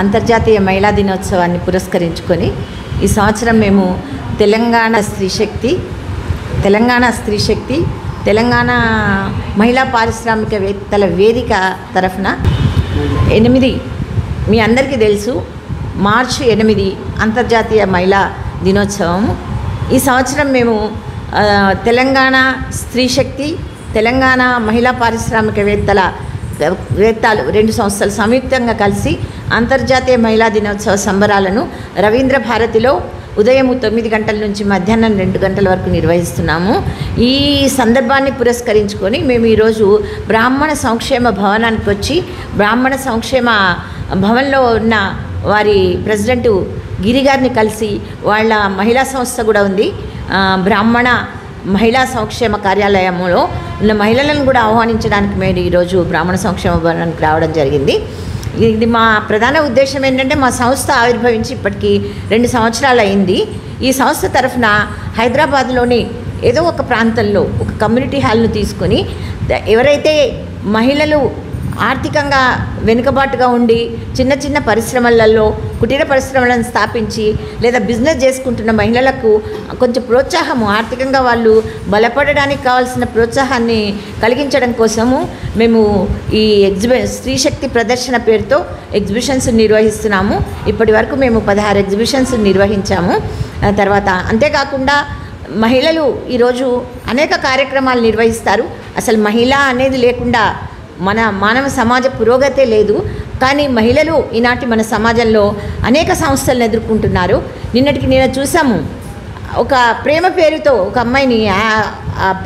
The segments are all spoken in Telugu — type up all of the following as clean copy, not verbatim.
అంతర్జాతీయ మహిళా దినోత్సవాన్ని పురస్కరించుకొని ఈ సంవత్సరం మేము తెలంగాణ మహిళా పారిశ్రామికవేత్తల వేదిక తరఫున 8 మీ అందరికీ తెలుసు మార్చి 8 అంతర్జాతీయ మహిళా దినోత్సవం. ఈ సంవత్సరం మేము తెలంగాణ స్త్రీ శక్తి, తెలంగాణ మహిళా పారిశ్రామికవేత్తలు 2 సంస్థలు సంయుక్తంగా కలిసి అంతర్జాతీయ మహిళా దినోత్సవ సంబరాలను రవీంద్ర భారతిలో ఉదయం 9 గంటల నుంచి మధ్యాహ్నం 2 గంటల వరకు నిర్వహిస్తున్నాము. ఈ సందర్భాన్ని పురస్కరించుకొని మేము ఈరోజు బ్రాహ్మణ సంక్షేమ భవనానికి వచ్చి బ్రాహ్మణ సంక్షేమ భవన్లో ఉన్న వారి ప్రెసిడెంట్ గిరి గారిని కలిసి, వాళ్ళ మహిళా సంస్థ కూడా ఉంది, బ్రాహ్మణ మహిళా సంక్షేమ కార్యాలయంలో ఉన్న మహిళలను కూడా ఆహ్వానించడానికి మేము ఈరోజు బ్రాహ్మణ సంక్షేమ భవనానికి రావడం జరిగింది. ఇది మా ప్రధాన ఉద్దేశం ఏంటంటే, మా సంస్థ ఆవిర్భవించి ఇప్పటికీ 2 సంవత్సరాలు అయింది. ఈ సంస్థ తరఫున హైదరాబాద్లోని ఏదో ఒక ప్రాంతంలో ఒక కమ్యూనిటీ హాల్ను తీసుకొని ఎవరైతే మహిళలు ఆర్థికంగా వెనుకబాటుగా ఉండి చిన్న చిన్న పరిశ్రమలలో కుటీర పరిశ్రమలను స్థాపించి లేదా బిజినెస్ చేసుకుంటున్న మహిళలకు కొంచెం ప్రోత్సాహము, ఆర్థికంగా వాళ్ళు బలపడడానికి కావాల్సిన ప్రోత్సాహాన్ని కలిగించడం కోసము మేము ఈ స్త్రీ శక్తి ప్రదర్శన పేరుతో ఎగ్జిబిషన్స్ నిర్వహిస్తున్నాము. ఇప్పటి వరకు మేము 16 ఎగ్జిబిషన్స్ నిర్వహించాము. తర్వాత అంతేకాకుండా మహిళలు ఈరోజు అనేక కార్యక్రమాలు నిర్వహిస్తారు. అసలు మహిళ అనేది లేకుండా మన మానవ సమాజ పురోగతే లేదు. కానీ మహిళలు ఈనాటి మన సమాజంలో అనేక సమస్యలను ఎదుర్కొంటున్నారు. నిన్న చూసాము, ఒక ప్రేమ పేరుతో ఒక అమ్మాయిని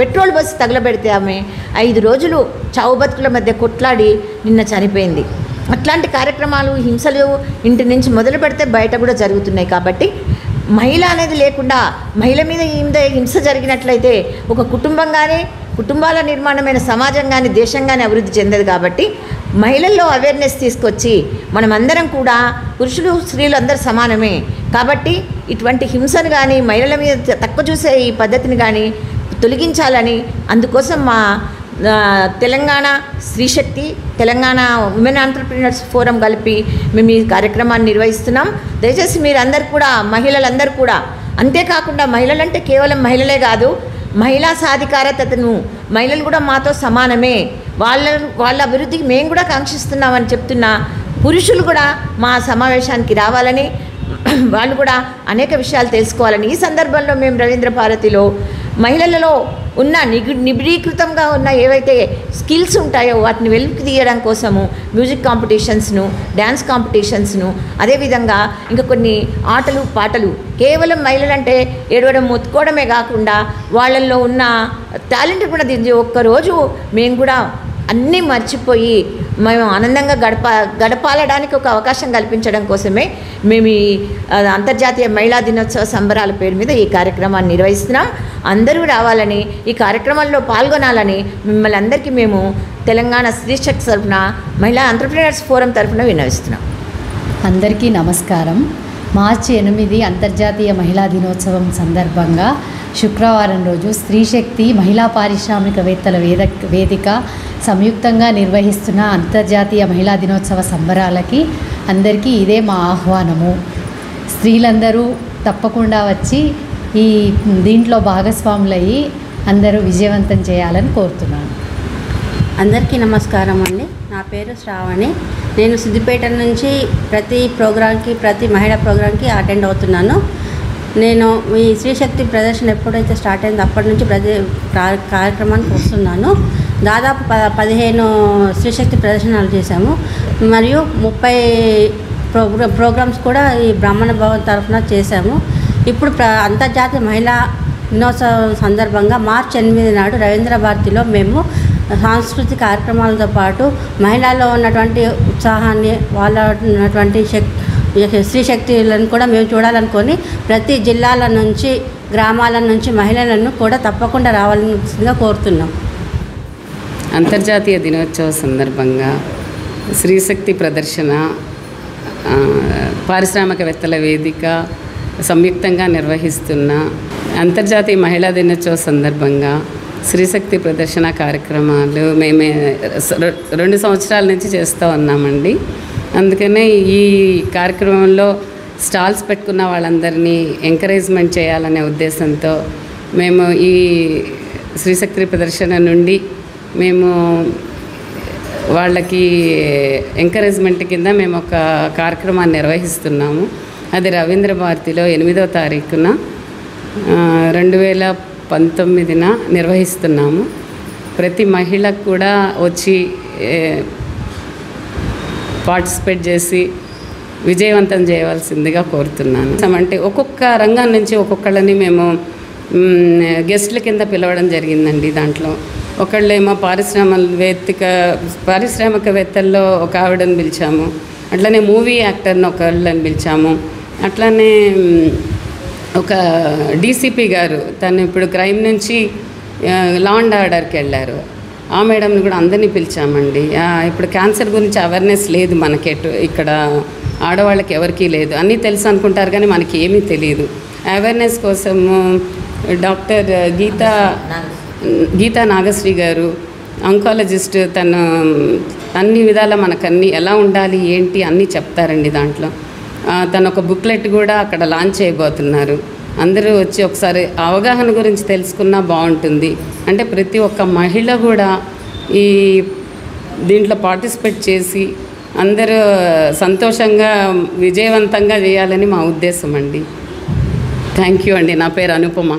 పెట్రోల్ బస్సు తగలబెడితే ఆమె 5 రోజులు చావు బతుకుల మధ్య కొట్లాడి నిన్న చనిపోయింది. అట్లాంటి కార్యక్రమాలు, హింసలు ఇంటి నుంచి మొదలు పెడితే బయట కూడా జరుగుతున్నాయి. కాబట్టి మహిళ అనేది లేకుండా మహిళ మీద హింస జరిగినట్లయితే ఒక కుటుంబం కానీ, కుటుంబాల నిర్మాణమైన సమాజం కానీ, దేశం కానీ అభివృద్ధి చెందదు. కాబట్టి మహిళల్లో అవేర్నెస్ తీసుకొచ్చి మనమందరం కూడా పురుషులు స్త్రీలు అందరూ సమానమే. కాబట్టి ఇటువంటి హింసను కానీ, మహిళల మీద తక్కువ చూసే ఈ పద్ధతిని కానీ తొలగించాలని, అందుకోసం మా తెలంగాణ స్త్రీ శక్తి, తెలంగాణ ఉమెన్ ఎంటర్‌ప్రెన్యూర్స్ ఫోరం కలిపి మేము ఈ కార్యక్రమాన్ని నిర్వహిస్తున్నాం. దయచేసి మీరందరూ కూడా, మహిళలందరూ కూడా, అంతేకాకుండా మహిళలంటే కేవలం మహిళలే కాదు, మహిళా సాధికారతను, మహిళలు కూడా మాతో సమానమే, వాళ్ళ అభివృద్ధికి మేము కూడా కాంక్షిస్తున్నామని చెప్తున్న పురుషులు కూడా మా సమావేశానికి రావాలని, వాళ్ళు కూడా అనేక విషయాలు తెలుసుకోవాలని ఈ సందర్భంలో మేము రవీంద్ర భారతిలో మహిళలలో ఉన్న నిబిడీకృతంగా ఉన్న ఏవైతే స్కిల్స్ ఉంటాయో వాటిని వెలికి తీయడం కోసము మ్యూజిక్ కాంపిటీషన్స్ను, డ్యాన్స్ కాంపిటీషన్స్ను, అదేవిధంగా ఇంకా కొన్ని ఆటలు పాటలు, కేవలం మహిళలంటే ఏడవడం మొత్తుకోవడమే కాకుండా వాళ్ళల్లో ఉన్న టాలెంట్ కూడా దించి ఒక్కరోజు మేము కూడా అన్నీ మర్చిపోయి మేము ఆనందంగా గడపాలడానికి ఒక అవకాశం కల్పించడం కోసమే మేము ఈ అంతర్జాతీయ మహిళా దినోత్సవ సంబరాల పేరు మీద ఈ కార్యక్రమాన్ని నిర్వహిస్తున్నాం. అందరూ రావాలని, ఈ కార్యక్రమంలో పాల్గొనాలని మిమ్మల్ని అందరికీ మేము తెలంగాణ స్త్రీ శక్తి తరఫున, మహిళా ఎంటర్‌ప్రెన్యూర్స్ ఫోరం తరఫున విన్నవిస్తున్నాం. అందరికీ నమస్కారం. మార్చి 8 అంతర్జాతీయ మహిళా దినోత్సవం సందర్భంగా శుక్రవారం రోజు స్త్రీ శక్తి మహిళా పారిశ్రామికవేత్తల వేదిక సంయుక్తంగా నిర్వహిస్తున్న అంతర్జాతీయ మహిళా దినోత్సవ సంబరాలకి అందరికీ ఇదే మా ఆహ్వానము. స్త్రీలందరూ తప్పకుండా వచ్చి ఈ దీంట్లో భాగస్వాములయ్యి అందరూ విజయవంతం చేయాలని కోరుతున్నాను. అందరికీ నమస్కారం అండి. నా పేరు శ్రావణి. నేను సిద్దిపేట నుంచి ప్రతి మహిళా ప్రోగ్రాంకి అటెండ్ అవుతున్నాను. నేను ఈ స్త్రీశక్తి ప్రదర్శన ఎప్పుడైతే స్టార్ట్ అయిందో అప్పటి నుంచి ప్రతి కార్యక్రమానికి వస్తున్నాను. దాదాపు 15 స్త్రీశక్తి ప్రదర్శనలు చేశాము. మరియు 30 ప్రోగ్రామ్స్ కూడా ఈ బ్రాహ్మణ భవన్ తరఫున చేశాము. ఇప్పుడు అంతర్జాతీయ మహిళా దినోత్సవం సందర్భంగా మార్చి 8 నాడు రవీంద్ర భారతిలో మేము సాంస్కృతిక కార్యక్రమాలతో పాటు మహిళల్లో ఉన్నటువంటి ఉత్సాహాన్ని, వాళ్ళ ఉన్నటువంటి స్త్రీ శక్తులను కూడా మేము చూడాలనుకొని ప్రతి జిల్లాల నుంచి, గ్రామాల నుంచి మహిళలను కూడా తప్పకుండా రావాల్సిందిగా కోరుతున్నాం. అంతర్జాతీయ దినోత్సవ సందర్భంగా స్త్రీశక్తి ప్రదర్శన, పారిశ్రామికవేత్తల వేదిక సంయుక్తంగా నిర్వహిస్తున్న అంతర్జాతీయ మహిళా దినోత్సవ సందర్భంగా స్త్రీశక్తి ప్రదర్శన కార్యక్రమాలు మేమే 2 సంవత్సరాల నుంచి చేస్తూ ఉన్నామండి. అందుకనే ఈ కార్యక్రమంలో స్టాల్స్ పెట్టుకున్న వాళ్ళందరినీ ఎంకరేజ్మెంట్ చేయాలనే ఉద్దేశంతో మేము ఈ శ్రీశక్తి ప్రదర్శన నుండి మేము వాళ్ళకి ఎంకరేజ్మెంట్ కింద మేము ఒక కార్యక్రమాన్ని నిర్వహిస్తున్నాము. అది రవీంద్ర భారతిలో 8వ తారీఖున 2019న నిర్వహిస్తున్నాము. ప్రతి మహిళకు కూడా వచ్చి పార్టిసిపేట్ చేసి విజయవంతం చేయవలసిందిగా కోరుతున్నాను. అంటే ఒక్కొక్క రంగం నుంచి ఒక్కొక్కళ్ళని మేము గెస్ట్ల కింద పిలవడం జరిగిందండి. దాంట్లో ఒకళ్ళేమో పారిశ్రామికవేత్తల్లో ఒక ఆవిడని పిలిచాము, అట్లనే మూవీ యాక్టర్ని ఒకళ్ళని పిలిచాము, అట్లనే ఒక డీసీపీ గారు తను ఇప్పుడు క్రైమ్ నుంచి లా అండ్ ఆర్డర్కి వెళ్ళారు, ఆ మేడంని కూడా అందరినీ పిలిచామండి. ఇప్పుడు క్యాన్సర్ గురించి అవేర్నెస్ లేదు మనకెటు, ఇక్కడ ఆడవాళ్ళకి ఎవరికీ లేదు, అన్నీ తెలుసు అనుకుంటారు కానీ మనకి ఏమీ తెలియదు. అవేర్నెస్ కోసము డాక్టర్ గీతా నాగశ్రీ గారు ఆంకాలజిస్ట్, తను అన్ని విధాల మనకన్నీ ఎలా ఉండాలి ఏంటి అన్నీ చెప్తారండి. దాంట్లో తను ఒక బుక్లెట్ కూడా అక్కడ లాంచ్ చేయబోతున్నారు. అందరూ వచ్చి ఒకసారి అవగాహన గురించి తెలుసుకున్నా బాగుంటుంది. అంటే ప్రతి ఒక్క మహిళ కూడా ఈ దీంట్లో పార్టిసిపేట్ చేసి అందరూ సంతోషంగా విజయవంతంగా చేయాలని మా ఉద్దేశం అండి. థ్యాంక్ యూ అండి. నా పేరు అనుపమ.